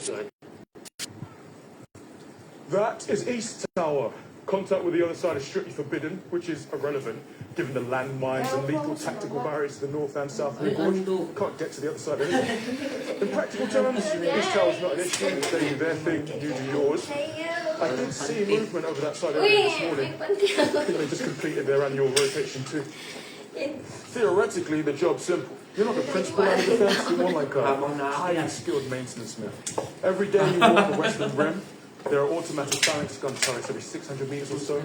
side. That is East Tower. Contact with the other side is strictly forbidden, which is irrelevant, given the landmines and lethal tactical barriers to the north and south of the gorge. Can't get to the other side anyway. In practical terms, East Tower's not an issue. They do their thing, you do yours. I did see movement over that side earlier this morning. I think they just completed their annual rotation too. Theoretically, the job's simple. You're not the principal line of defense, you're more like a highly skilled maintenance man. Every day you walk the western rim, there are automatic phalanx gun turrets every 600 meters or so.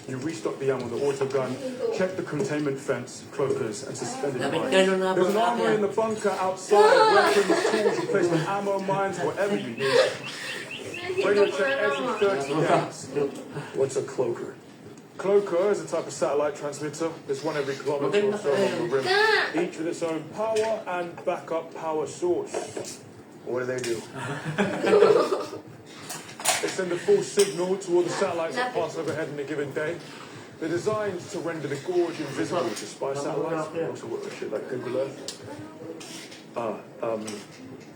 You restock the ammo with the auto gun, check the containment fence, cloakers, and suspended mines. There's an armory in the bunker outside, weapons, tools, replacement ammo, mines, whatever you need. Radio check every 30 days. What's a cloaker? Cloaker is a type of satellite transmitter. There's one every kilometer or so on the rim, each with its own power and backup power source. What do they do? They send a full signal to all the satellites that pass overhead in a given day. They're designed to render the gorge invisible to spy satellites, also work with shit like Google Earth.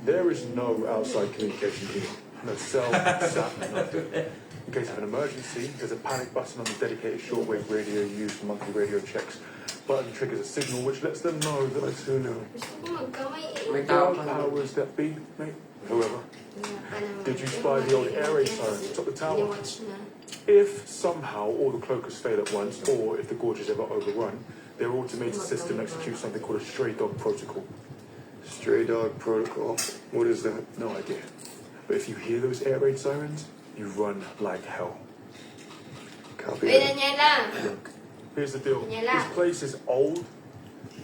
There is no outside communication here. No cell, sat, nothing. In case of an emergency, there's a panic button on the dedicated shortwave radio used for monthly radio checks. Button triggers a signal which lets them know that it's who knew. Powers that be, mate. Whoever. Did you spy the old air raid sirens atop the tower? If somehow all the cloakers fail at once, or if the gorge is ever overrun, their automated system executes something called a stray dog protocol. Stray dog protocol? What is that? No idea. But if you hear those air raid sirens, you run like hell. Copy. Look, here's the deal. This place is old.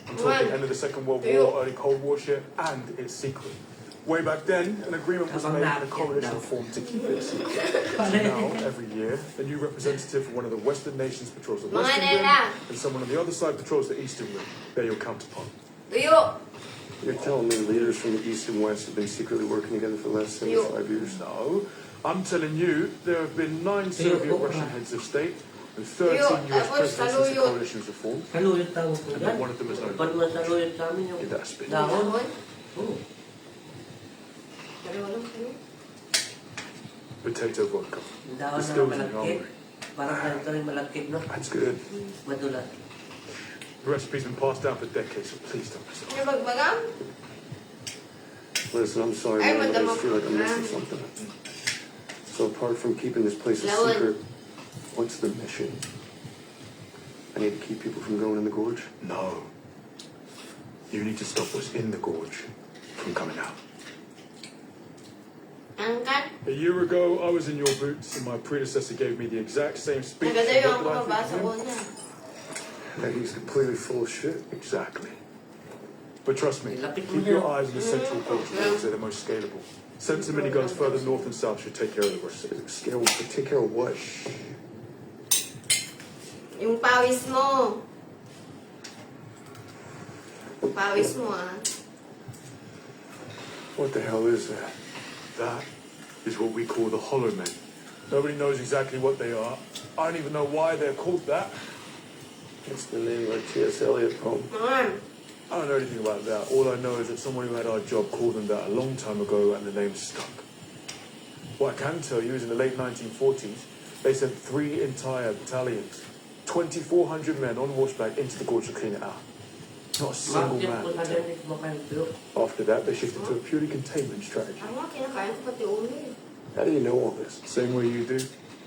I'm talking end of the Second World War, early Cold War shit, and it's secret. Way back then, an agreement was made and a coalition formed to keep it secret. Now, every year, a new representative from one of the Western nations patrols the Western Rim, and someone on the other side patrols the Eastern Rim. They're your counterpart. You're telling me leaders from the East and West have been secretly working together for the last 75 years? No. I'm telling you, there have been 9 Soviet Russian heads of state, and 13 US presidents since the coalitions were formed, and not one of them is known. Give that a spin. Potato vodka. Distilled in the armory. That's good. The recipe's been passed down for decades, so please don't mess up. Listen, I'm sorry, man, I just feel like I'm missing something. So apart from keeping this place a secret, what's the mission? I need to keep people from going in the gorge? No. You need to stop what's in the gorge from coming out. A year ago, I was in your boots, and my predecessor gave me the exact same speech. And he's completely full of shit. Exactly. But trust me, keep your eyes on the central gorge because they're the most scalable. Send some miniguns further north and south should take care of the rest. Scalable, but take care of what? Yung pawis mo. Pawis mo, ah. What the hell is that? That is what we call the Hollow Men. Nobody knows exactly what they are. I don't even know why they're called that. It's the name of a T.S. Eliot poem. I don't know anything about that. All I know is that someone who had our job called them that a long time ago and the name stuck. What I can tell you is in the late 1940s, they sent 3 entire battalions, 2,400 men on horseback into the gorge to clean it out. Not a single man. After that, they shifted to a purely containment strategy. How do you know all this? Same way you do.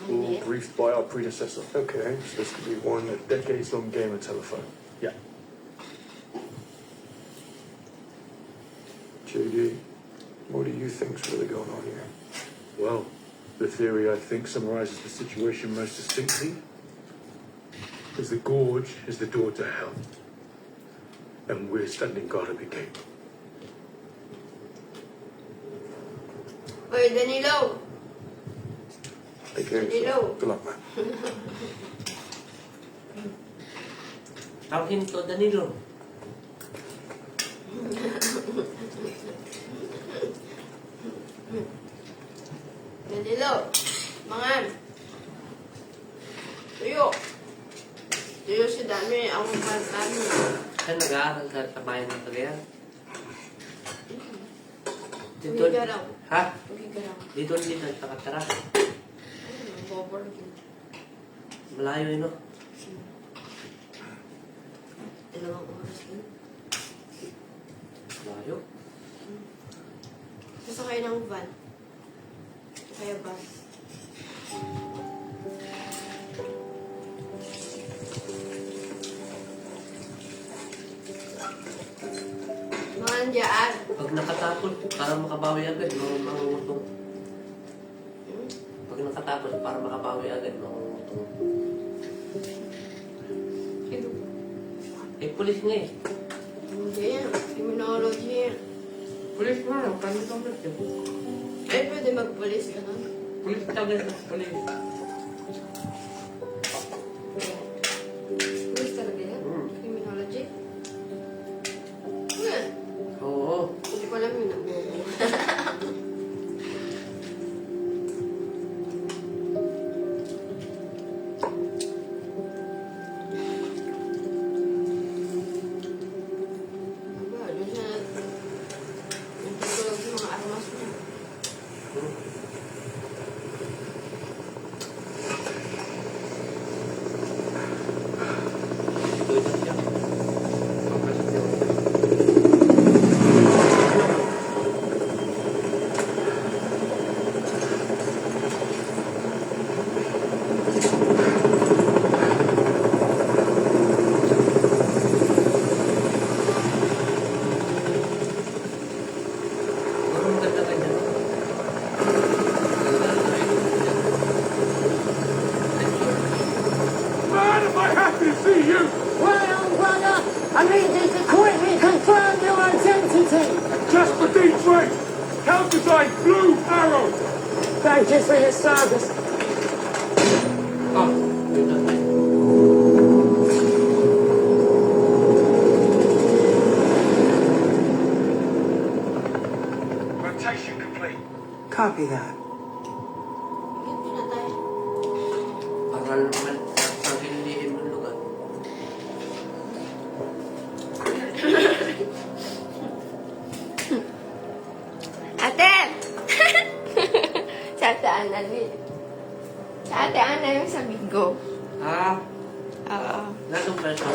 We were all briefed by our predecessor. Okay, so this could be one A decades-long game of telephone. Yeah. JD, what do you think's really going on here? Well, the theory I think summarizes the situation most distinctly is the gorge is the door to hell. And we're standing guard at the gate. Oy, Danilo. Take care of Danilo. yourself. Good luck, man. Tawagin ko, Danilo. Danilo. Mangan. Tuyo. Tuyo si Dami. Ako magpapami. Kan nag-aaral sa tabayan ng Korea. Hindi ka raw. Ha? Hindi Kaya, Dito, takatara. bobor. Malayo yun, no? Dalawang oras din. Malayo. Sasakay ng van. Kaya bus. Mga nandiyan. Pag nakatapon, para makabawi agad, mangungutong. Pag nakatapon, para makabawi agad, mangungutong. Eh, pulis nga eh. Hindi yan. Criminology yan. Pulis nga, kami kami. Ay, pwede magpulis ka nun. Pulis talaga na, pulis. Pulis talaga yan? Criminology? Yan. Oo. Hindi ko alam yun. Nabuo. Aba, doon siya nagtutulog sa mga armas niya. Ito yun siya. Pero maganda ka dyan. Man, am I happy to see you! Well, brother, I need you to quickly confirm your identity. Jasper Detroit! Help design Blue Arrow! Thank you for your service. Ah, yun na. Rotation complete. Copy that. Ganti na tayo. Paral naman ang hinilihin ng lugar. Ate! Sa ate Ana din. Sa ate Ana yung sa Bigo. Ah, Oo. natong person.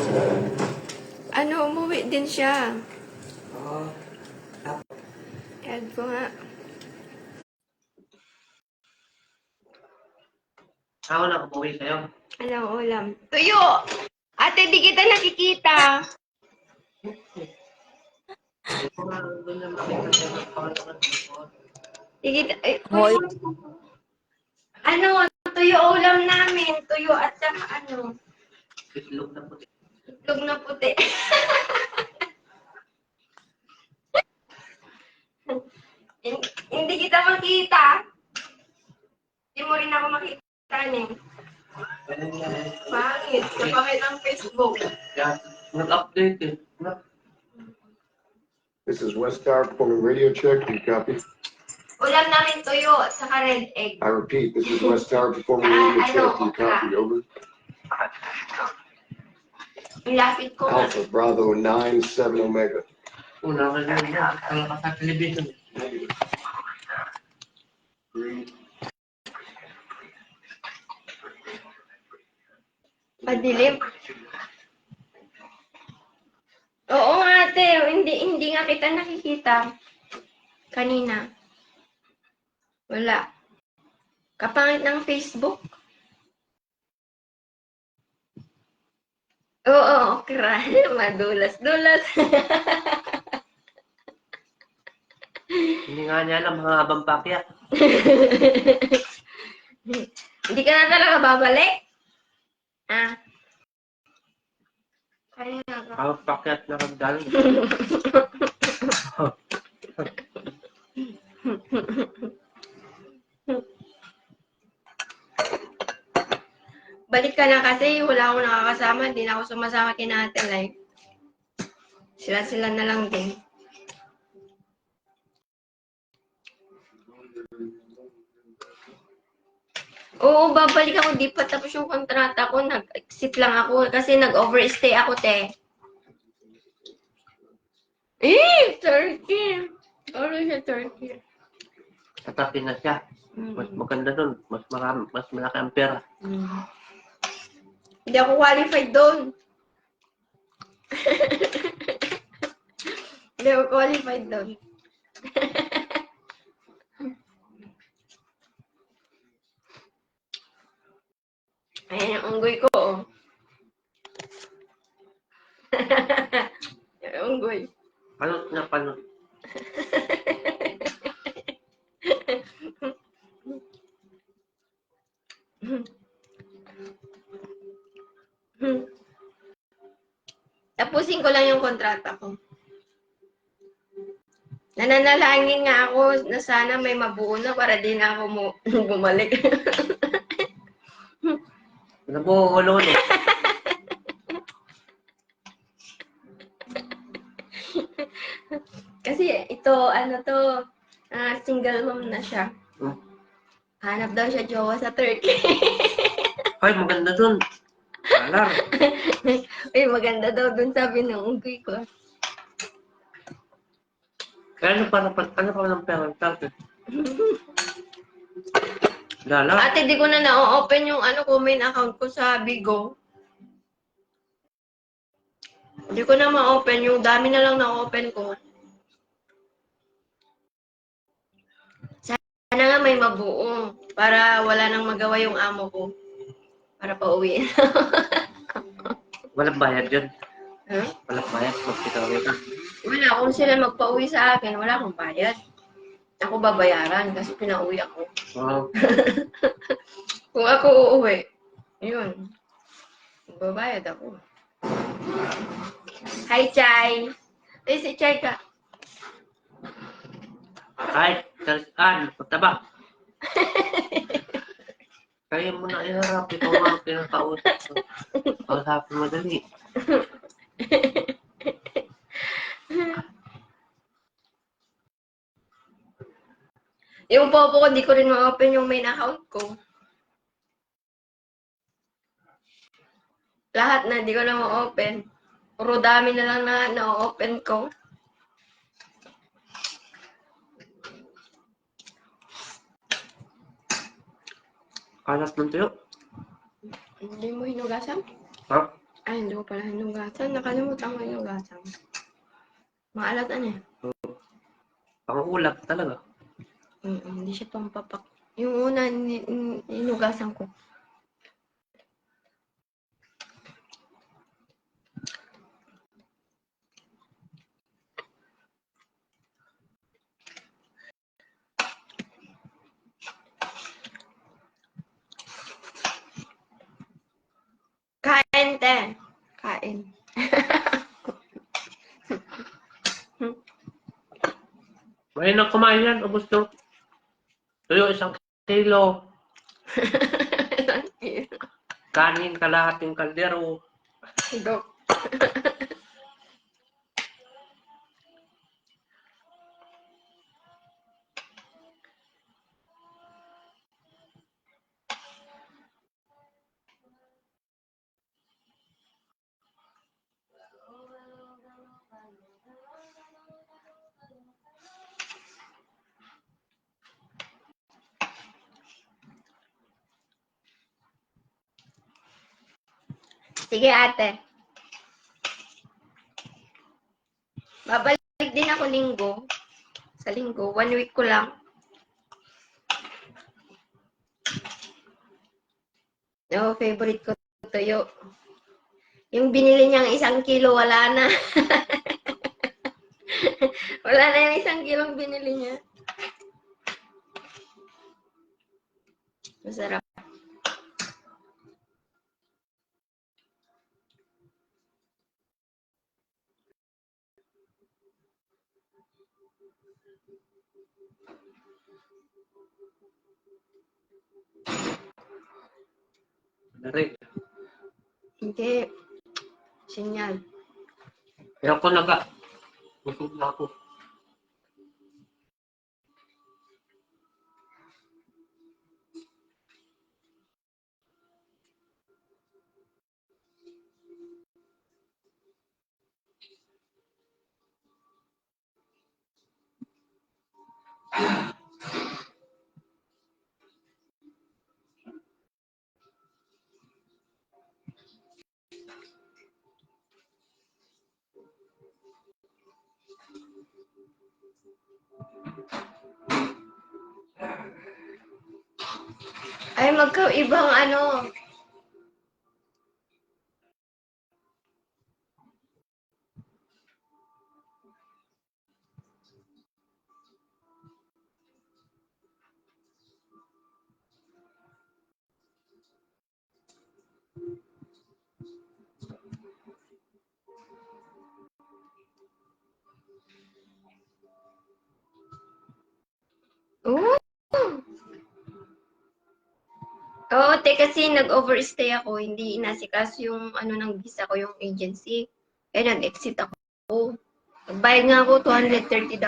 Ano, umuwi din siya. Ah, Add ko nga. ako nakabuwi sa'yo. Anong ulam? Tuyo! Ate, di kita nakikita. Ito nga, doon na makita sa'yo ng pangalan ko. Di kita... Hoy! Ano, tuyo ulam namin. Tuyo at saka ano, Itlog na puti. itlog na puti. Hindi kita makita. Hindi mo rin ako makita niya. Ganun nga eh. Pangit. Kapangit ng Facebook. Kaya, nag-update eh. This is West Tower performing radio check. Do you copy? Ulam namin tuyo at saka red egg. I repeat, this is West Tower performing radio check. Do you copy? Over. Ang lapit ko nga. Alpha Bravo 97 Omega. Una ka rin na. Kala ka sa television. Padilim. Oo nga ate, hindi nga kita nakikita. Kanina. Wala. Kapangit ng Facebook. Oo, okra. Madulas-dulas. Hindi nga niya alam, mga habang pakyat. Hindi ka na talaga babalik? Ah. Kanina ka. Habang pakyat na kagdaling. Balik ka na kasi wala akong nakakasama. Hindi na ako sumasama kina ate like. Sila na lang din. Oo, babalik ako. Di pa tapos yung kontrata ko. Nag-exit lang ako kasi nag-overstay ako, te. Turkey. Ano siya, Turkey? Tatapin na siya. Mas maganda doon. Mas marami, mas malaki ang pera. Hindi ako qualified doon. Hindi ako qualified doon. Ayan yung unggoy ko, oh. Yung unggoy. Panot na panot. Tapusin ko lang yung kontrata ko. Nananalangin nga ako na sana may mabuo na para di na ako bumalik. Nabuhulo. Kasi ito, single mom na siya. Hanap daw siya jowa sa Turkey. Ay, maganda doon. Alar. Uy, maganda daw dun sabi ng unggoy ko. Kaya ano pa ng pera ng target? Lala. Ate, di ko na na-open yung main account ko sa Bigo. Hindi ko na ma-open. Yung dami na lang na-open ko. Sana nga may mabuo. Para wala nang magawa yung amo ko. Para pauwiin. Walang bayad yun. Huh? Walang bayad. Magkita ka. Wala. Kung sila magpauwi sa akin, wala akong bayad. Ako babayaran kasi pinauwi ako. Wow. Kung ako uuwi, yun. Babayad ako. Hi, Chay. Eh, si Chay ka. Kahit saan, pataba. Kaya mo na iharap. Ikaw nga pinakausap. Kausapin madali. Yung popo ko, di ko rin ma-open yung main account ko. Lahat na, di ko na ma-open. Puro dami na lang na na-open ko. Kalas ng tuyo. Hindi mo hinugasan? Ha? Ay, hindi ko pala hinugasan. Nakalimutan ko hinugasan. Maalat eh. Ang ulap talaga. Hindi siya pampapak. Yung una, hinugasan ko. Kain, te. Kain. May nang kumain yan. Ubus yung tuyo 1 kilo. Kanin kalahating kaldero. Dok. Sige, ate. Babalik din ako linggo. Sa linggo. 1 week ko lang. Oo, favorite ko tuyo. Yung binili niyang 1 kilo, wala na. Wala na yung 1 kilong binili niya. Masarap. Dari. Hindi. Sinyal. Kaya ko naga. Busog na ako. Ay, magkaibang ano. Oo. Oo, te, kasi nag-overstay ako. Hindi inasikas yung ano ng visa ko, yung agency. Kaya nag-exit ako. Nagbayad nga ako $230.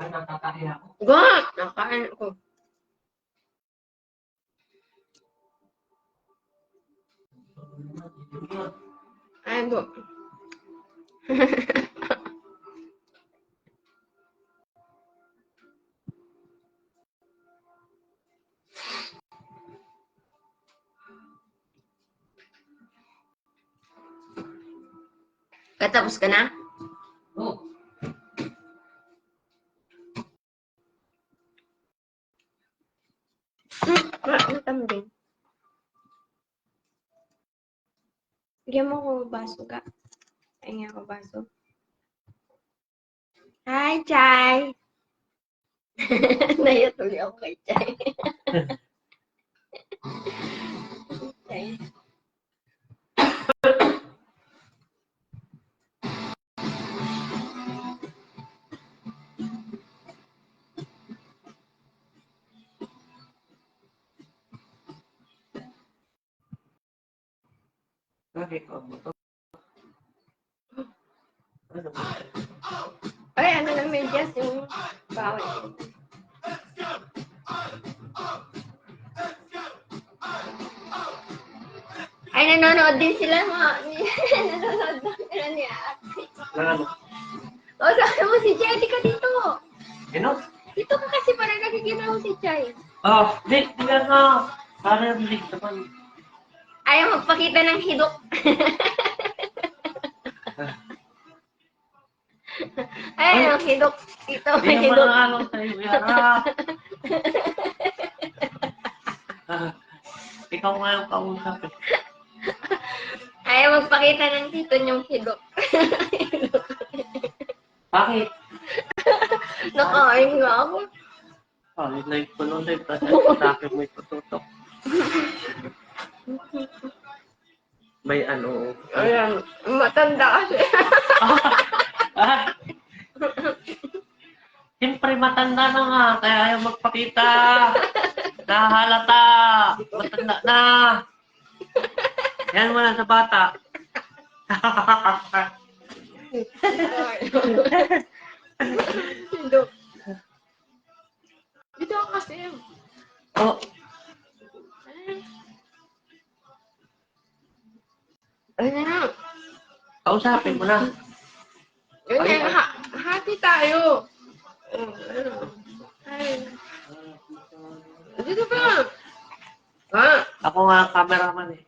Ay, nakakahiya ako. God! Nakain ako. Ay, go. Katapos ka na? Oh. Matambing. Bigyan mo ko baso ka. Ay nga ako baso. Hi, Chay! Naya tuloy ako kay Chay. Chay. Bakit ko mo to? Ano ba? Ay, ano na medyas yung bawal. Ay, nanonood din sila nanonood din sila ni Ate. Ano? O, sabi mo si Chay, di ka dito. Ano? Dito ka kasi para nakikita mo si Chay. Oh, di ka na. Para rinig naman. Ayaw magpakita ng hidok. Ay, ang hidok. Dito, may Hindi hidok. naman ano sa'yo, Yara. Ikaw nga yung kausap eh. Ayaw magpakita ng tito niyong hidok. Bakit? Nakain nga ako. Oh, live ko nun live kasi sa akin may tututok. May ano. Ayan, matanda kasi. Ah! Siyempre matanda na nga, kaya ayaw magpakita. Nahalata. Matanda na. Yan mo na sa bata. Hidok. Dito ako kasi. Oh, Ano na? kausapin mo na. Ganyan, hati tayo. Ay. Dito ba? Ha? Ako nga ang cameraman eh.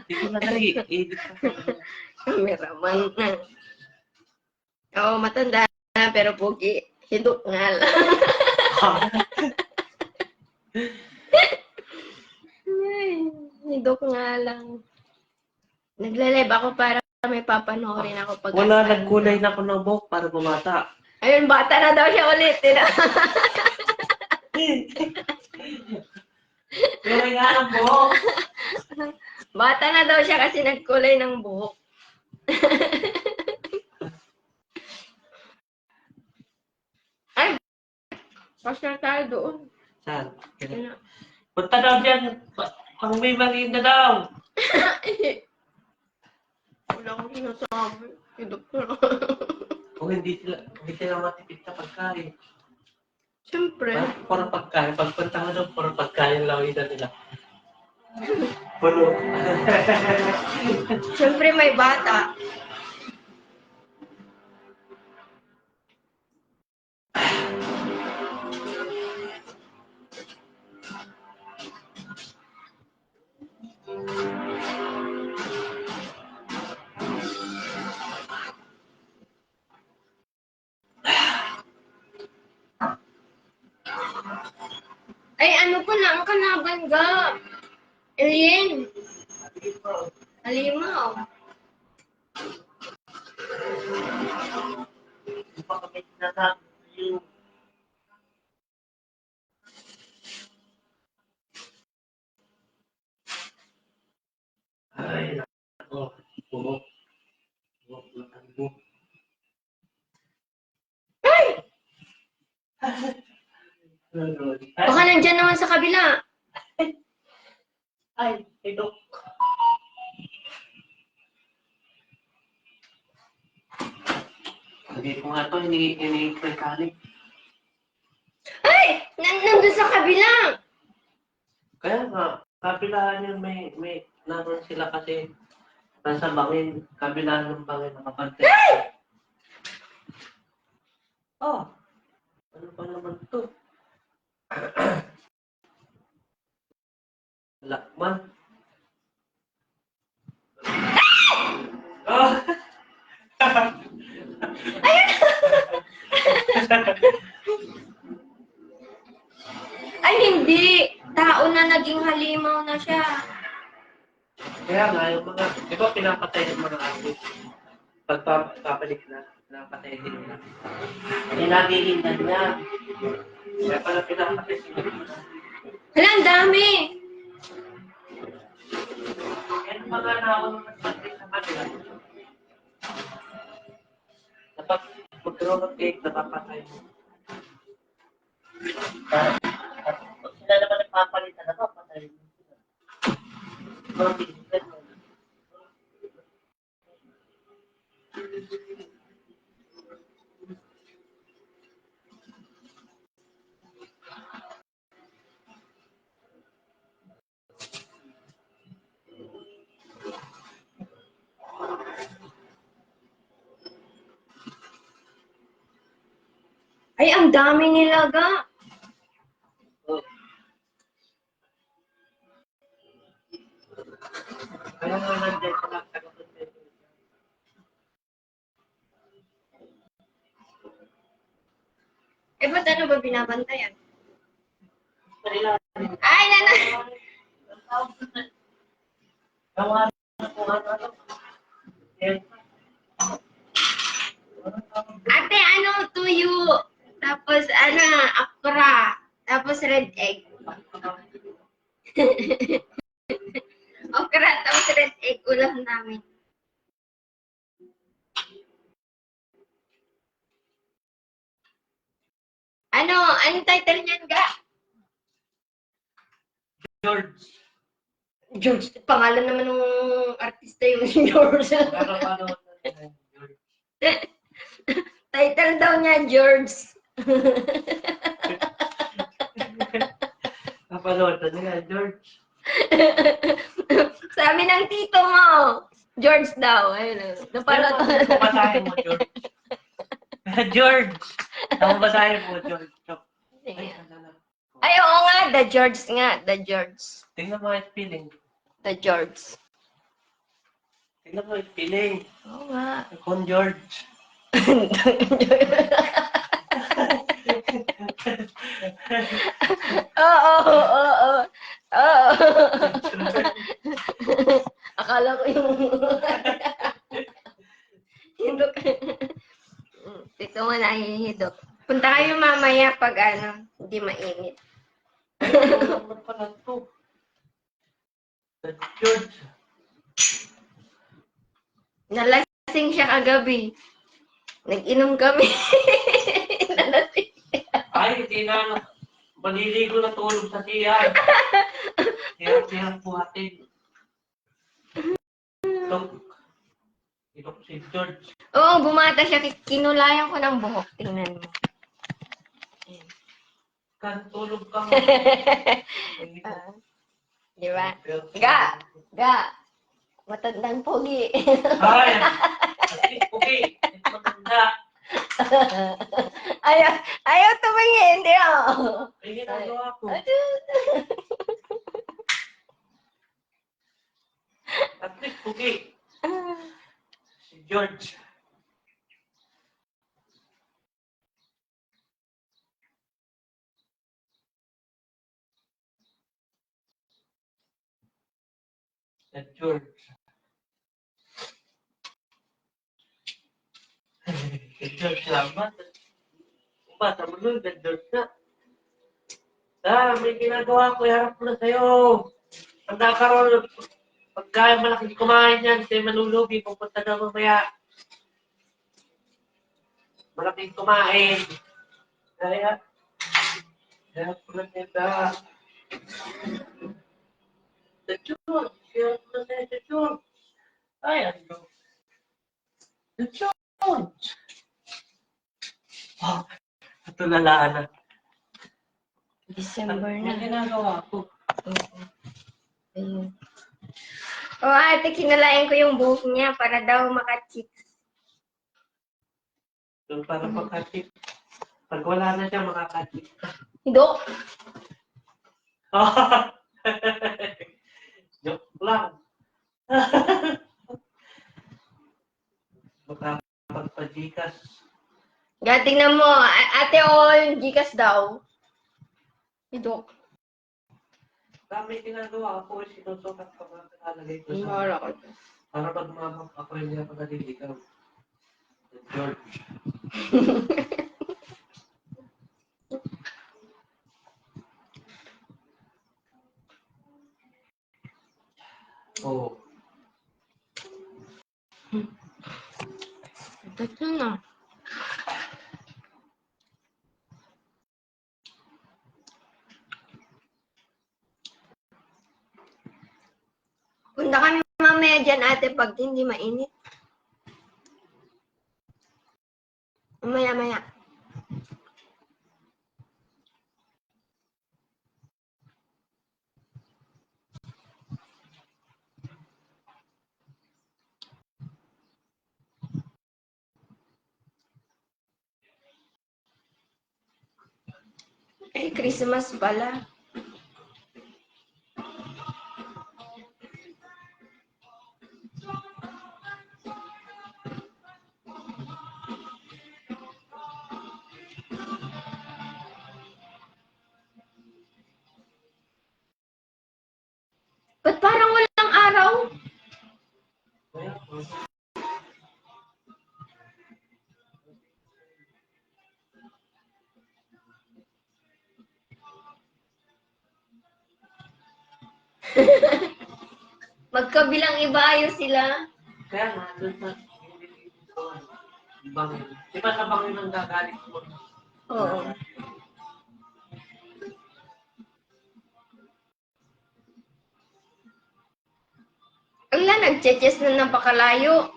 Hindi ko na dali. Edit ko. Cameraman na. Oo, matanda na, pero pogi. Hidok nga lang. Ay, hidok nga lang. Nagla-live ako para may papanoorin ako pag Wala, nagkulay na ako ng buhok para bumata. Ayun, bata na daw siya ulit. Kulay nga ng buhok. Bata na daw siya kasi nagkulay ng buhok. Ay, pasyal tayo doon. Saan? Punta daw dyan. Pang may merienda daw. Wala akong sinasabi. Hidok ko lang. Kung hindi sila matipid sa pagkain. Siyempre. Puro pagkain. Pagpunta mo doon, puro pagkain lang ina nila. Puro. Siyempre may bata. Ay, ano pala ang kalaban ga? Alien. Halimaw. Hindi pa kami sinasabi sa'yo. Ay, nako. Puro. Puro matan mo. Baka nandyan naman sa kabila. Ay, ito. Hindi ko nga ito, ini-ko yung kalig. Ay! Nandun sa kabila. Kaya nga, kabilaan yun may naroon sila kasi nasa bangin, kabilaan ng bangin nakapantay. Oh, ano pa naman to? Lakman. Oh! Ay, hindi. Tao na naging halimaw na siya. Kaya nga, yung mga, di ba pinapatay ng mga aso? Pagpapalik na, pinapatay din nila. Pinagigingnan niya. Kaya pala pinapatay sila. Hala, ang dami. Kaya yung mga naon nagpatay sa kanila. Dapat magkaroon ng cake, napapatay mo. Pag sila naman nagpapalitan, napapatay mo sila. Mga business mo. Ay, ang dami nila ga. Kaya nga nandiyan sa nagtaga-content. Eh, ba't ano ba binabantayan? Kanila. Ay, nana. Tawanan ko ano. Ate, ano, tuyo. Tapos, ano, akra. Tapos, red egg. Okra, tapos red egg. Ulam namin. Ano, anong title niyan, ga? George. George. Pangalan naman ng artista yung George. Nakapanood na George. Title daw niya, George. Napanood na nila, George. Sabi ng tito mo, George daw. Ayun. Napanood. Basahin mo, George. George! Ang basahin mo, George. Ay, Ay, oo nga. The George nga. The George. tingnan mo yung spelling. The George. Tingnan mo yung spelling. Oo nga. Con George. Oo. Akala ko yung... Hindok. Dito mo nahihidok. Punta kayo mamaya pag ano, hindi mainit. Ano pala to? The George. Nalasing siya kagabi. Nag-inom kami. Nalasing. Ay, hindi na. Maliligo na tulog sa siya. Hirap buhatin. Ilok si George. Oo, bumata siya. Kinulayan ko ng buhok. Tingnan mo. Kan tulog ka mo. Di ba? Ga. Matandang pogi. Ay! Okay. Ito maganda. Ayaw tumingin. Di ba? Ay, ginagawa ko. At least, okay. Si George. St. George. St. George, salamat. Bata mo nun, St. George na. May ginagawa ko, harap ko na sa'yo. Handa ka ron, pagka malaking kumain yan, sa'yo malulubi, pupunta na mamaya. Malaking kumain. Kaya, harap ko na sa'yo. St. George, harap ko na sa'yo, St. George. Ay, ano? St. George. Oh, natulalaan na. December May na. ginagawa ko. Oo. Ayun. Oh, ate, kinalain ko yung buhok niya para daw maka-chicks. Doon para makatip. Pag wala na siya, makakatip. Dok, Joke lang. Makapagpajikas. tingnan mo, ate, all Gcash daw. Dok, May ginagawa ako, sinusukat ko mga nakalagay ko sa... mara ko. Para pag mga ako hindi ako naliligaw. George. Oh. Ito na. Punta kami mamaya dyan, ate, pag hindi mainit. Maya-maya. Ay, Christmas pala. Ba't parang walang araw? Magkabilang iba ayos sila. Kaya nga, doon sa... Bangin. Di ba sa bangin ang gagalit mo? Oo. Ala, nag-chess na napakalayo.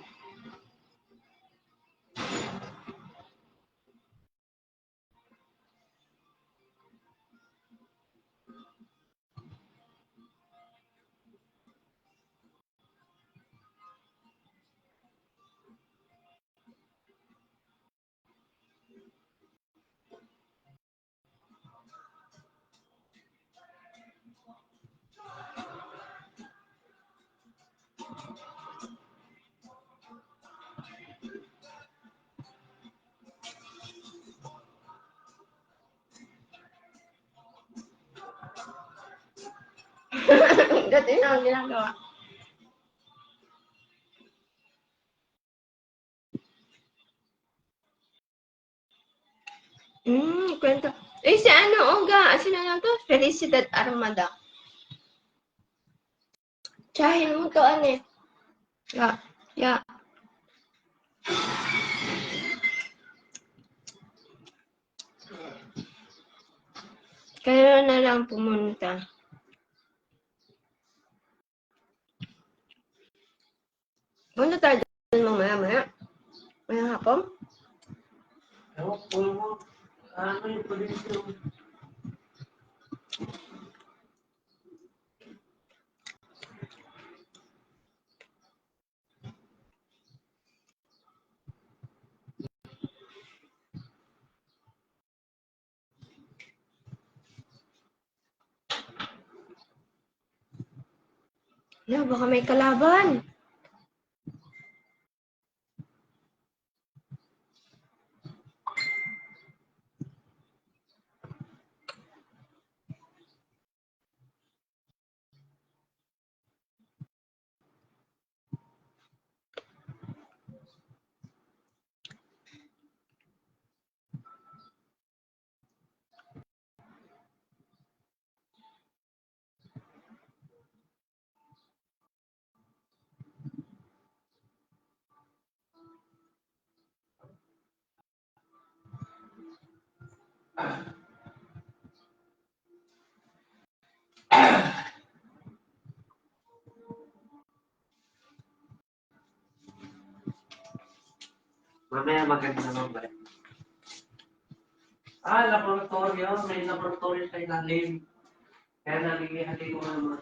Dati na ang ginagawa. Kwento. Eh, si ano, Oga? Sino na to? Felicidad Armada. Tsahin mo to, ane. Ya, ya. Kaya na lang pumunta. Punta tayo doon mamaya-maya. Maya hapon. Ewan ko mo. Ano yung polisyon? Ya, baka may kalaban. Mamaya maganda naman ba? Laboratorio. May laboratorio sa ilalim. Kaya nalilihatid ko naman.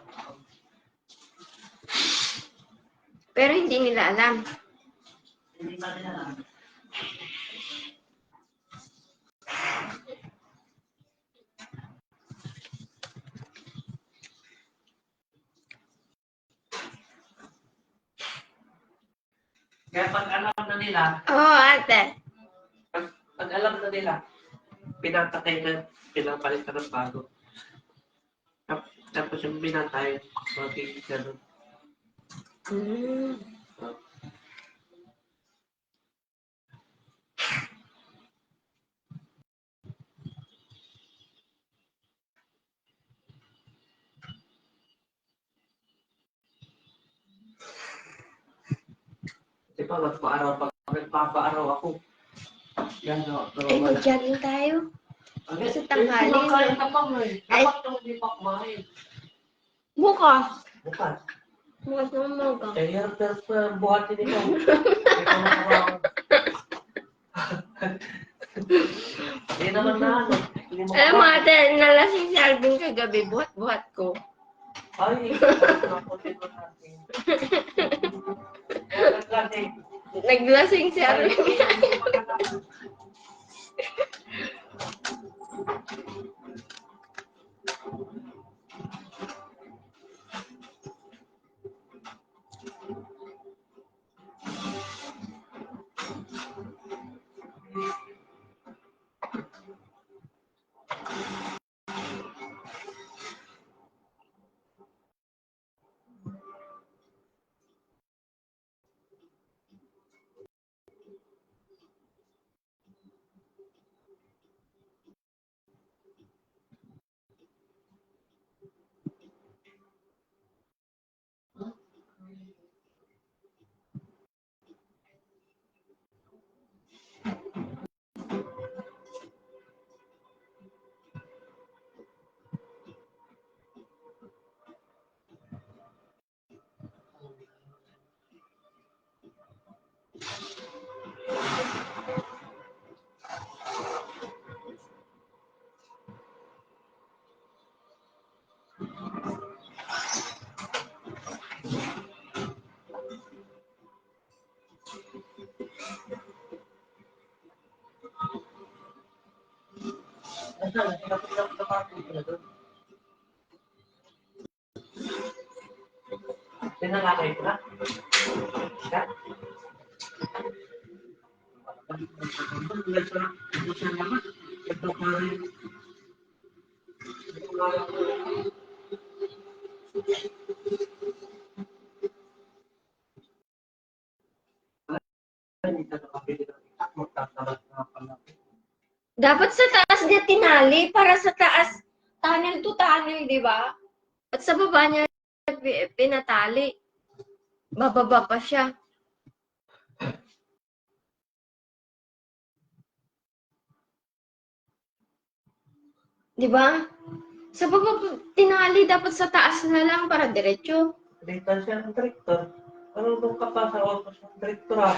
Pero hindi nila alam. Hindi pa nila alam. Kaya pag alam na nila, Oo, ate. pag alam na nila, pinapatay na, pinapalitan ng bago. Tapos yung binatay, magiging gano'n. Hmm. Di ba, nagpapaaraw ako. Yan, Ay, mag-jogging tayo. Sa tanghali, Kumakain no? ka pa nga eh. Dapat yung hindi pa kumain. Bukas. Bukas. Bukas na umaga. Kaya buhatin ito. Ito nakakaroon. Hindi naman na ano. Hindi mo Alam mo, kumain. ate, nalasing si Alvin kagabi. Buhat-buhat ko. Ay, nakutin mo natin. Kaya naglasing. Naglasing si Alvin. Pinalakay ko na. Ha? Dapat sa taas niya tinali para sa taas, tunnel to tunnel, di ba? At sa baba niya pinatali. Bababa pa siya. Di ba? Sa baba tinali, dapat sa taas na lang para diretso. Dito siya ang director. Marunong ka pa sa office ng director ah.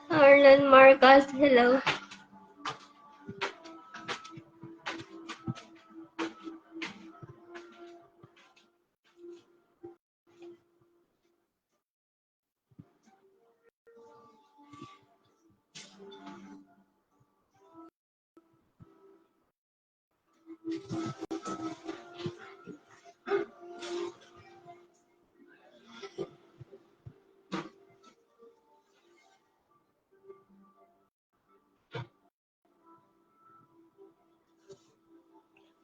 Arlan Marcos, hello.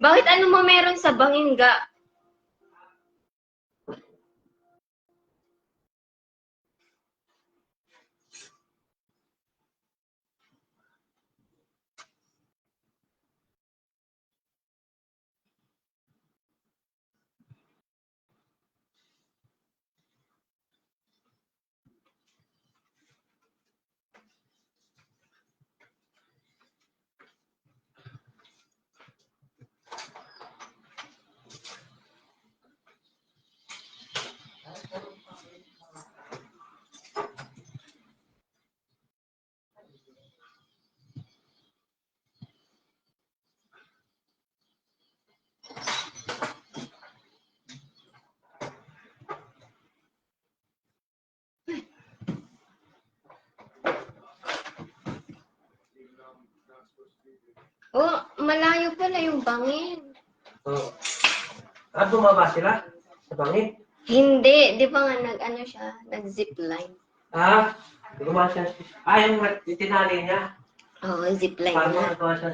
Bakit ano mo meron sa bangingga? Oh, malayo pala yung bangin. Oo. Bumaba sila? Sa bangin? Hindi, di ba nga nag-ano siya, nag-zipline. Gumawa siya. Yung tinali niya. Oo, zipline Paano na. nagawa siya?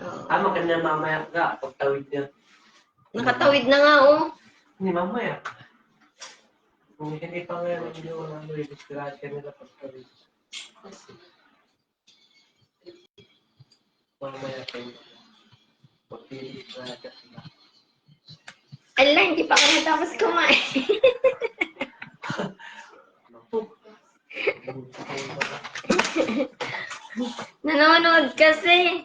Oo. Maganda mamaya ka. Pagtawid niya. Nakatawid na nga, oh. Hindi, mamaya. Kung hindi pa ngayon yung disgrasya nila pagtawid. Mamaya kayo. Pagtawid sila. Ala, hindi pa ako natapos kumain. Nanonood kasi.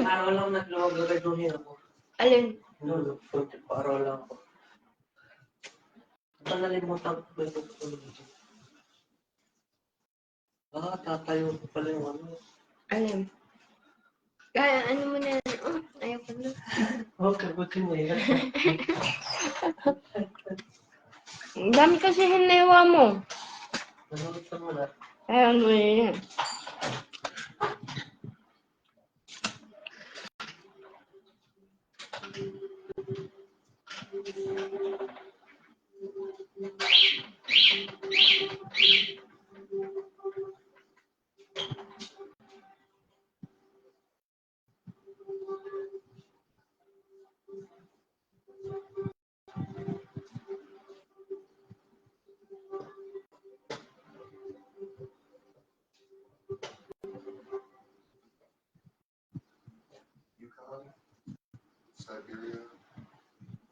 Araw lang nagagaduhin ako. Alin? No, araw lang ako. Nalimutan ko ba ito? Tatayo ko pala yung ano. Alin? Kaya, ano mo na, oh, ayaw ko na. Okay, buti mo yan. Ang dami kasi hiniwa mo. Nalimutan mo na. Ay, ano yun? Yukon, Siberia,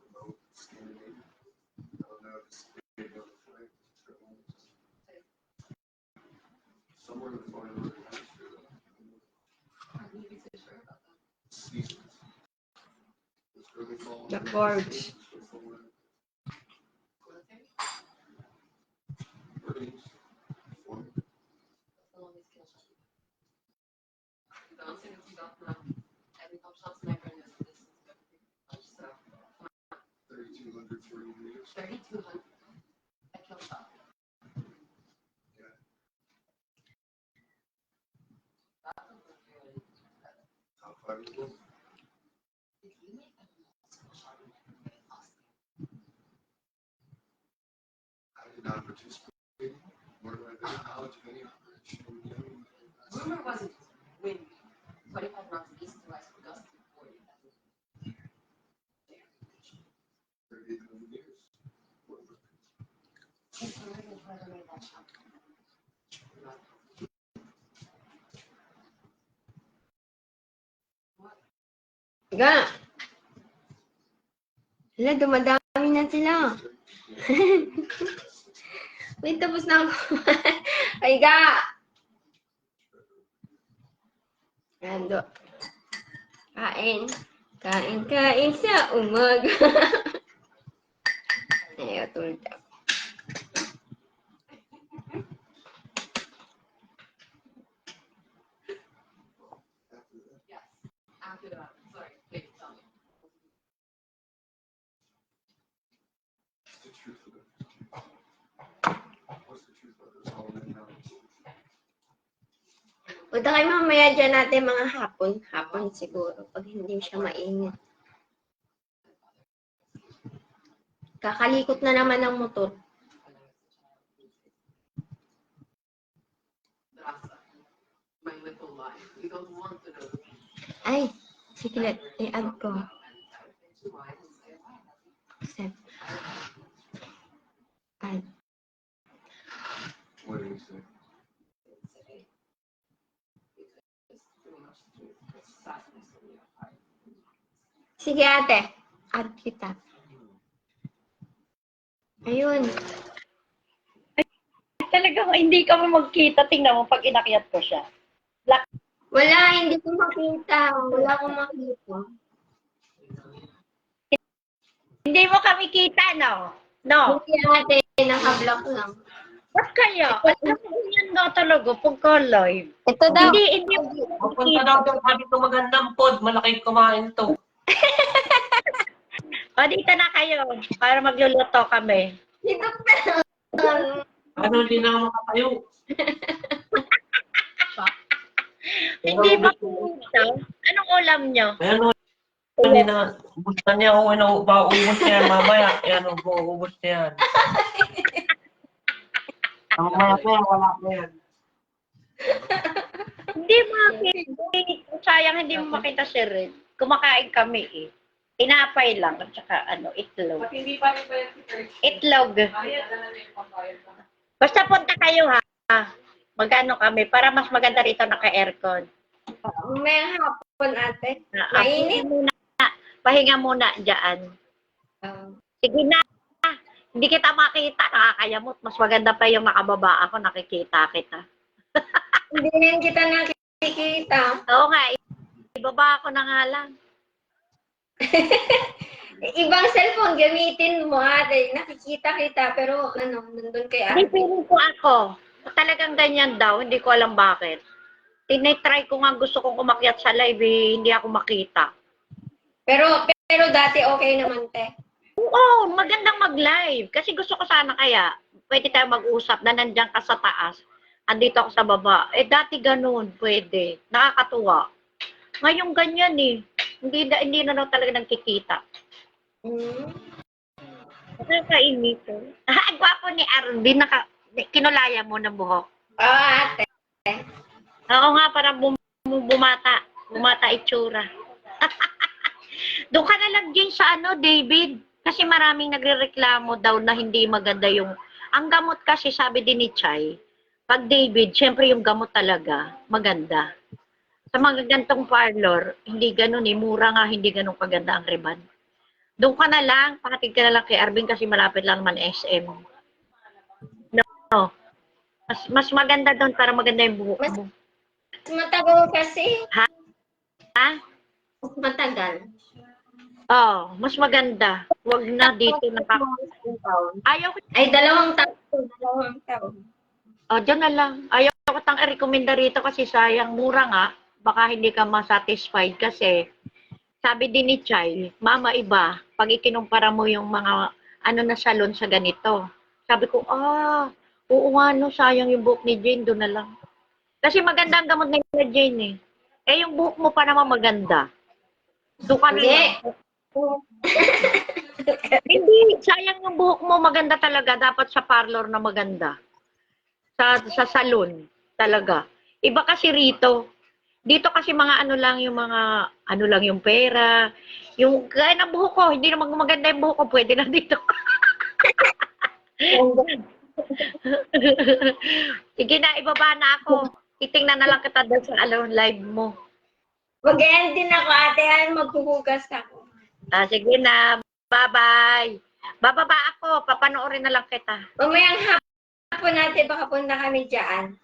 remote Scandinavia. I don't know if it's big enough flight. Somewhere in the far northern hemisphere. Seasons. It's early fall. The birds. Birds. Form. Top 5 in the world. I did not participate, nor do I have any knowledge of any operation. Rumor wasn't wind 25 knots east to west, gust of 40. 3800 years. Ga. Hala, dumadami na sila. Wait, tapos na ako. Ay, ga. Ando. Kain. Kain sa umaga. Ayaw, tulad ako. Yes. After that, sorry, please tell me. What's the truth of it? What's the truth of this whole economic situation? Punta kayo mamaya dyan natin mga hapon. Hapon siguro, pag hindi siya mainit. Kakalikot na naman ng motor. Rasa, my little lie. You don't want to know. Ay, sige, i-add ko. Set. Add. What do you say? Sige ate, add kita. Ayun. Talaga, hindi ka mo magkita. Tingnan mo pag inakyat ko siya. Wala, hindi ko makita. Wala akong makita. Hindi mo kami kita, no? No. Hindi ate, naka-block lang. Ba't kaya? Alam mo yan na talaga pagka live. Ito daw. Hindi Pupunta daw doon, sabi ko magandang pod, malaking kumain to. O, dito na kayo para magluluto kami. Dito Ano, hindi na ako makatayo. Hindi ba kumita? Anong ulam nyo? Ayan o, hindi na, ubus na niya, ubus niya yan mamaya. Ayan o, ubus niya yan. Mamaya pa yan, wala pa yan. Hindi makita. Sayang hindi mo makita si Red. Kumakain kami eh. Tinapay lang at saka itlog. Hindi pa rin ba yung Itlog. Ayan, na yung pambayad na. Basta punta kayo ha. Magano kami para mas maganda rito naka-aircon. may hapon ate. Mainit. Pahinga muna dyan. Sige na. Hindi kita makita, nakakayamot. Mas maganda pa yung nakababa ako, nakikita kita. Hindi rin kita nakikita. Oo nga, ibaba ako na nga lang. Ibang cellphone gamitin mo ate. Nakikita kita pero nandun kay Hindi, ate. feeling ko ako. Talagang ganyan daw, hindi ko alam bakit. Tinitry ko nga gusto kong umakyat sa live, hindi ako makita. Pero dati okay naman te. Oo, magandang mag-live. Kasi gusto ko sana kaya, pwede tayo mag-usap na nandiyan ka sa taas, andito ako sa baba. Dati ganun, pwede. Nakakatuwa. Ngayon ganyan eh. Hindi na daw talaga nagkikita. Nakakainit. Ang gwapo ni Arvin, kinulaya mo ng buhok. Ate. Oo nga, parang bumata itsura. Doon ka na lang din sa David. Kasi maraming nagrereklamo daw na hindi maganda yung... Ang gamot kasi, sabi din ni Chay, pag David, syempre yung gamot talaga, maganda. Sa mga gantong parlor, hindi ganun eh. Mura nga, hindi ganun kaganda ang riban. Doon ka na lang, pakatid ka na lang kay Arvin kasi malapit lang naman SM. No. Mas maganda doon para maganda yung buhok mo. Mas matagal kasi. Ha? Mas matagal. Oh, mas maganda. Huwag na dito Ayaw ko. Ay, 2 taon. 2 taon. Oh, dyan na lang. Ayaw ko tang i-recommenda rito kasi sayang. Mura nga. Baka hindi ka masatisfied kasi sabi din ni Chay, mama iba, pag ikinumpara mo yung mga na salon sa ganito. Sabi ko, oo nga no, sayang yung buhok ni Jane, doon na lang. Kasi maganda ang gamot ni Jane eh. Yung buhok mo pa naman maganda. Doon ka na lang. Hindi, sayang yung buhok mo, maganda talaga. Dapat sa parlor na maganda. Sa salon, talaga. Iba kasi rito. Dito kasi mga lang yung mga, lang yung pera. Yung gaya ng buhok ko, hindi naman maganda yung buhok ko, pwede na dito. Sige na, ibaba na ako. Titingnan na lang kita doon sa live mo. Mag-end din ako ate, maghuhugas ako. Sige na, bye-bye. Bababa ako, papanoorin na lang kita. Mamayang hapon natin, baka punta kami dyan.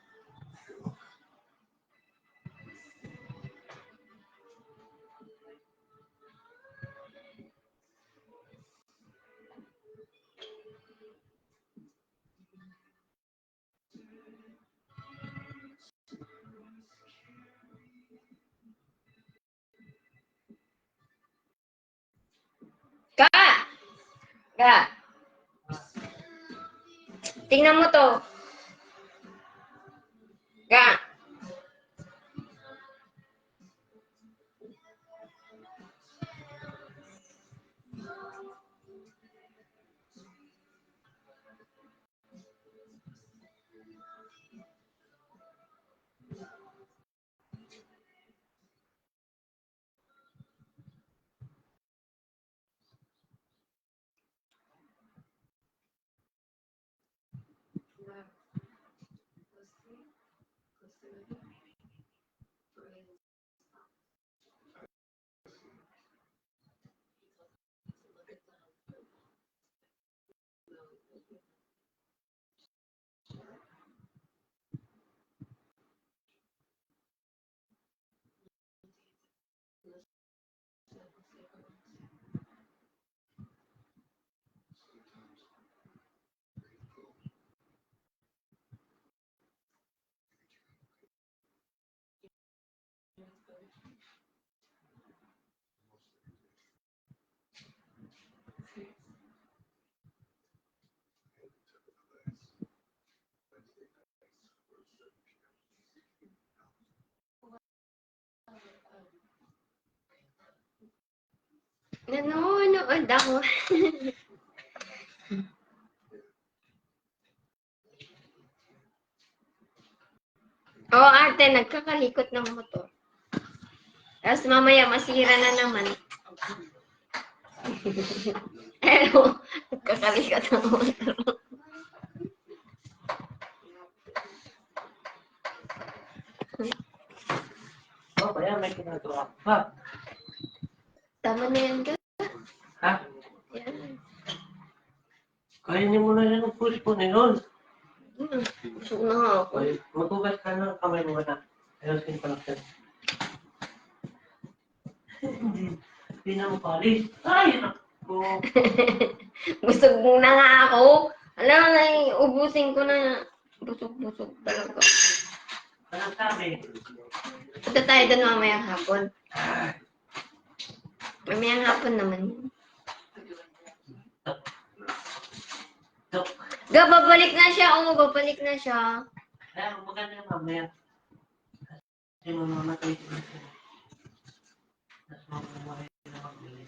Ka! Tingnan mo to. Ka! Nanonood ako. Oo, ate, nagkakalikot ng motor. Tapos mamaya masira na naman. Pero, nagkakalikot ng motor. Oh, kaya may ginagawa pa. Tama na yan ka. Ha? Yan. Kainin mo na yan ang push po na yun. Busog na nga ako. Okay, maghugas ka ng kamay mo na. Ayusin pa lang yan. Hindi na mo palis. Ay, naku. Busog na nga ako. Alam mo na, ubusin ko na. Busog-busog talaga. Anong sabi? Punta tayo doon mamayang hapon. Mamayang hapon naman. Dok. Ga, babalik na siya. Oo, babalik na siya. Kaya maganda yung mamaya. Kasi mamamatay sila siya. Tapos mamamatay na magbili.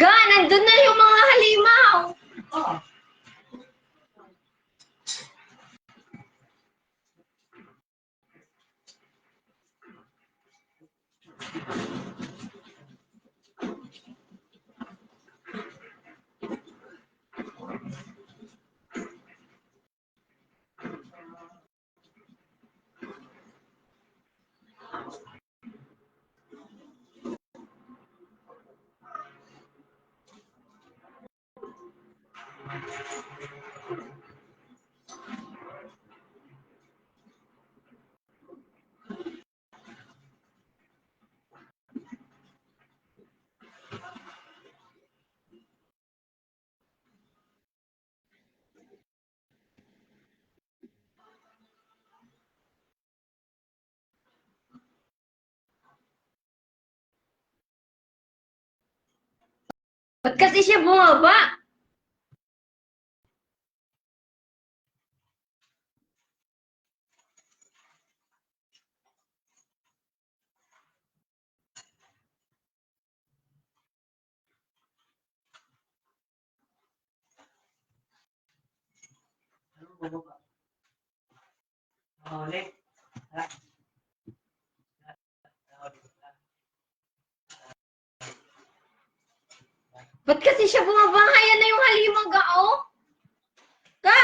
Ga, nandun na yung mga halimaw. Oh! Ba't kasi siya bumaba? Ano ba ba? Ulit. Ha? Ba't kasi siya bumaba? Ayan na yung halimaw, ga, oh. Ga!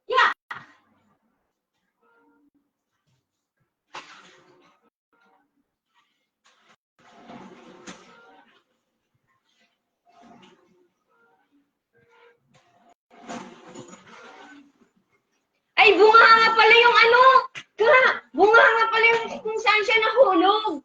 Yeah! Ay, bunga nga pala yung ano. Ga! Bunga nga pala yung kung saan siya nahulog.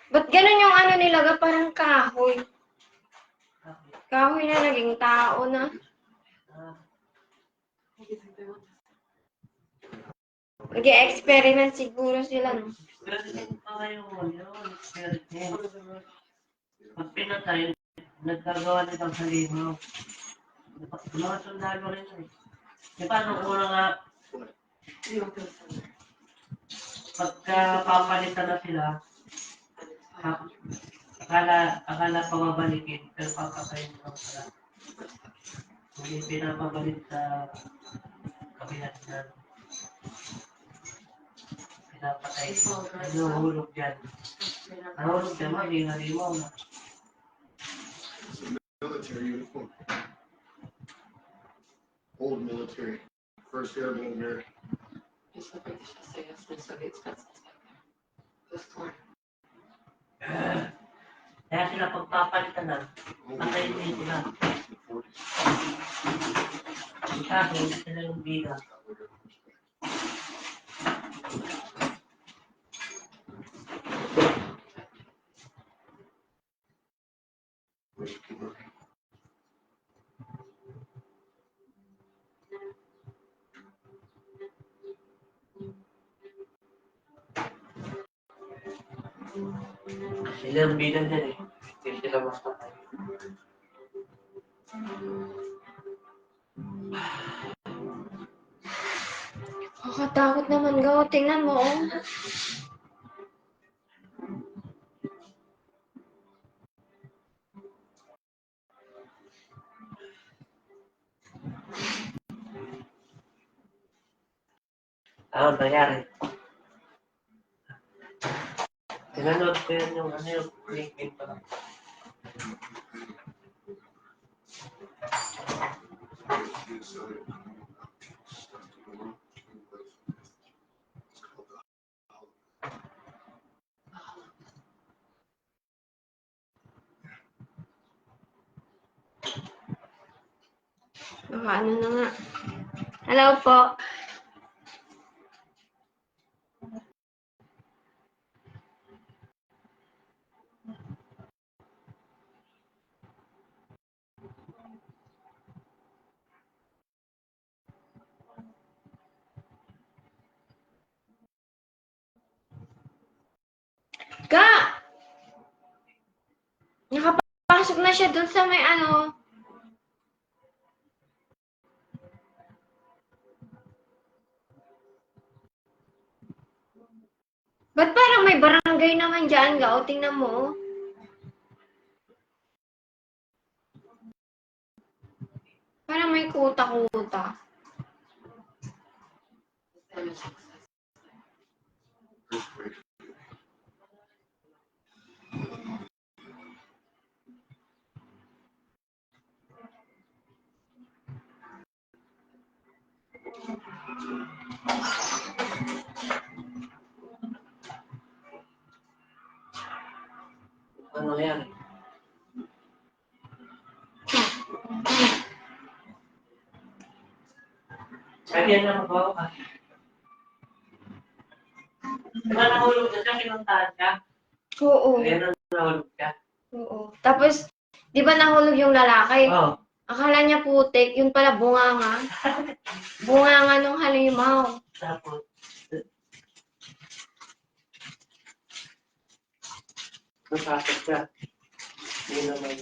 Ba't ganun yung ano nilaga? Parang kahoy. Kahoy na naging tao na. Nag-experiment siguro sila, no? Experiment pa kayo yun. Experiment. Pag pinatay, nagkagawa nitong halimaw. Mga sundalo rin eh. Di ba nung una nga, pagka papalitan na sila, akala pababalikin, pero papatayin na sila. Hindi pinapabalik sa kabilat na pinapatay. Nahuhulog dyan. Nahulog dyan, maging halimaw na. Military uniform. Old military. First Airborne American. It's the British SAS and Soviet specials back there. Those corner. Kaya sila pagpapalitan na, patayin din sila. Kaso, hindi sila yung bida. Sila yung bida dyan eh. Hindi sila mas patay. Kakatakot naman gaw. Tingnan mo, oh. Ano nangyari? Tinanood ko yun yung ano yung LinkedIn pa lang. Baka ano na nga. Hello po. Ka! Nakapasok na siya dun sa may ano. Ba't parang may barangay naman dyan, Ga? O, tingnan mo. Oh. Parang may kuta-kuta. Ano yan? Kaya yan na magawa ka. Diba nahulog ka siya, pinuntahan ka? Oo. Kaya na nahulog ka? Oo. Tapos, di ba nahulog yung lalaki? Oo. Akala niya putik, yun pala bunganga. Bunganga nung halimaw. Tapos, pasok niya. Hindi naman.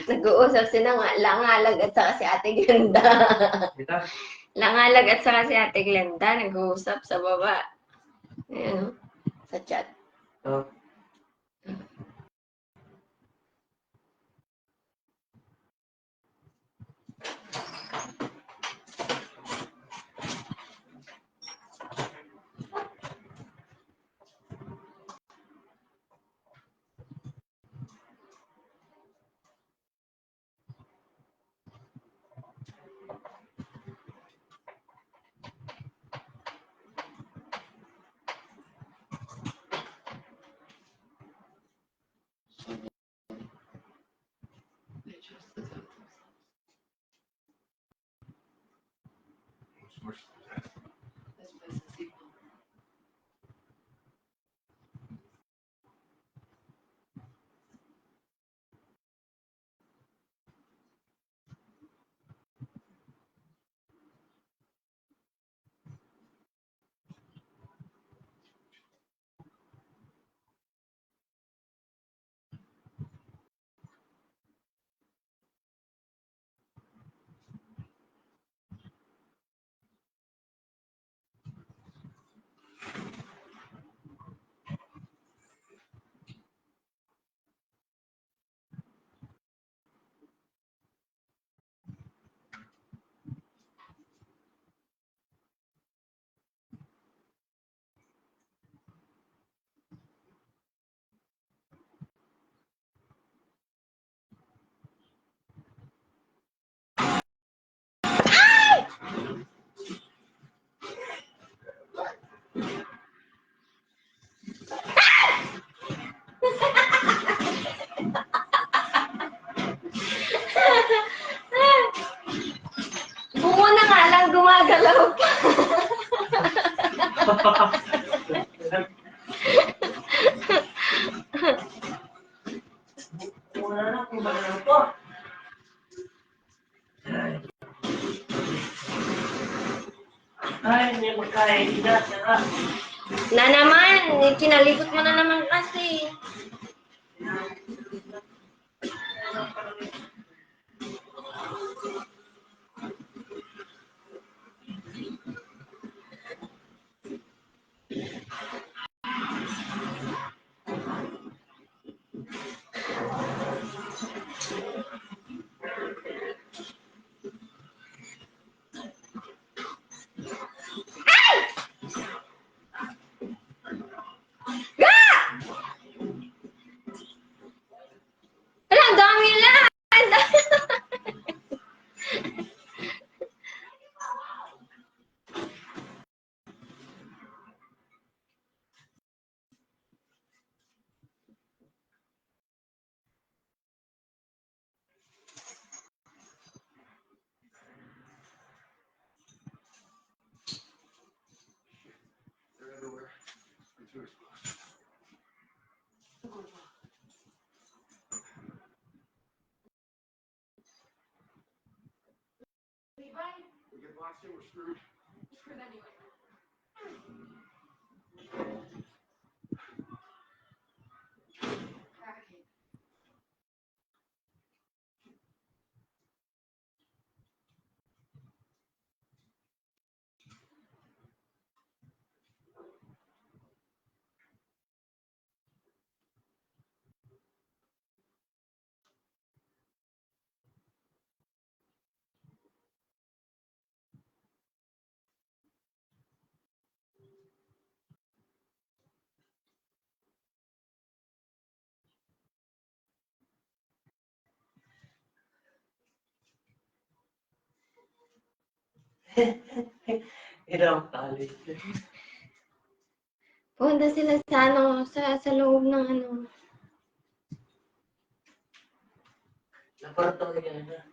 Nag-uusap sila nga, Langalag at saka si Ate Glenda. Dito. Langalag at saka si Ate Glenda, nag-uusap sa baba. Ayan, sa chat. Oh. They trust the themselves. This place is equal. Bungo na nga lang, gumagalaw pa. Wala na kung ano po. Ay, hindi magkain. Hindi na. Na naman, kinalikot mo na naman kasi. Wala, ang dami lang. Ang dami. They're everywhere. We're too exposed. We get boxed in, we're screwed. Screwed anyway. Cracking. Ilang tali. Punta sila sa ano, sa loob ng ano. Naparto ka na.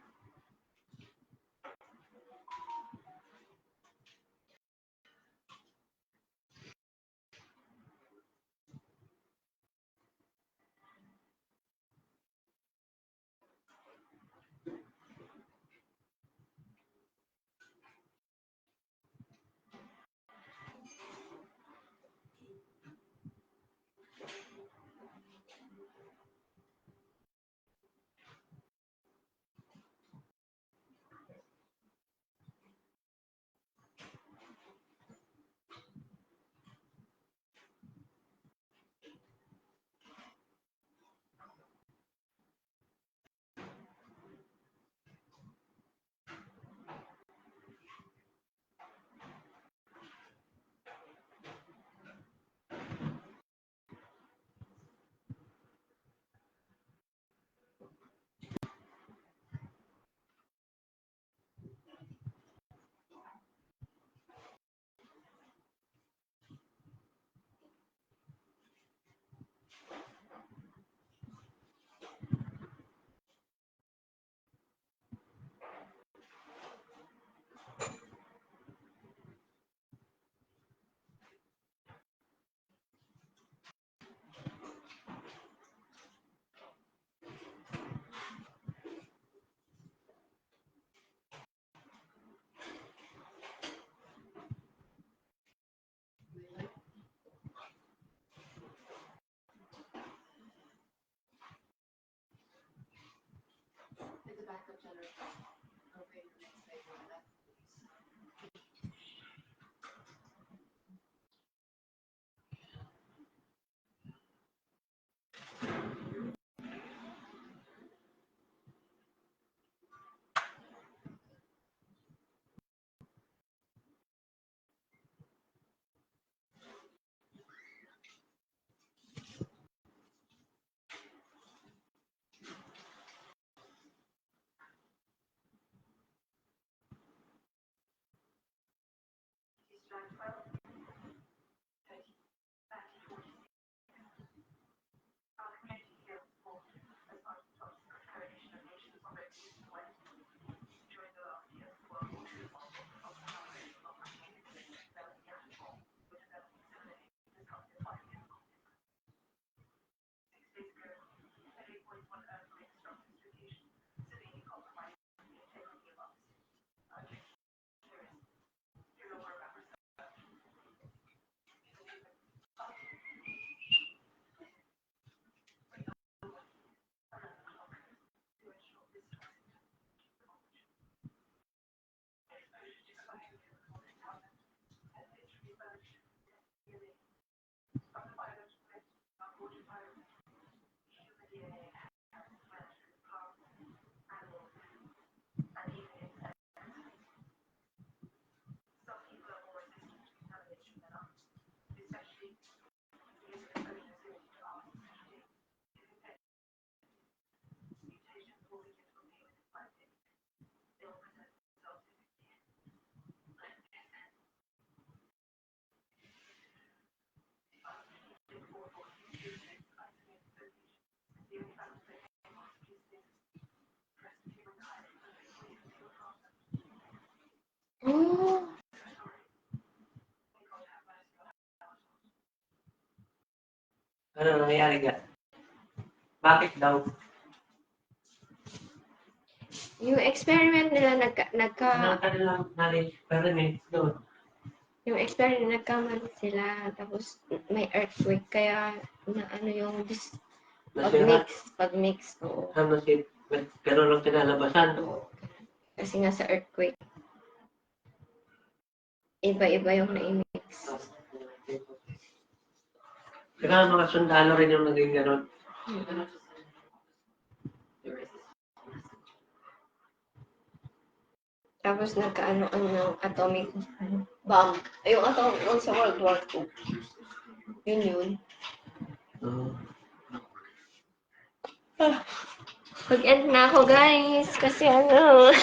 the backup generator. Okay, the next day, that's Oh, Ano nangyayari ka? Bakit daw? yung experiment nila Ano ang kanilang experiment doon? yung experiment nagkamali sila, tapos may earthquake, kaya na ano yung Nasira? pag-mix, oo. Ano si... Pero nung kinalabasan, Oo. Kasi nga sa earthquake, iba-iba yung na-mix. kaya mga sundalo rin yung naging gano'n. Tapos nagkaano-ano ng atomic bomb. Ay, yung atomic bomb sa World War II. Yun. Pag-end na ako, guys. Kasi ano,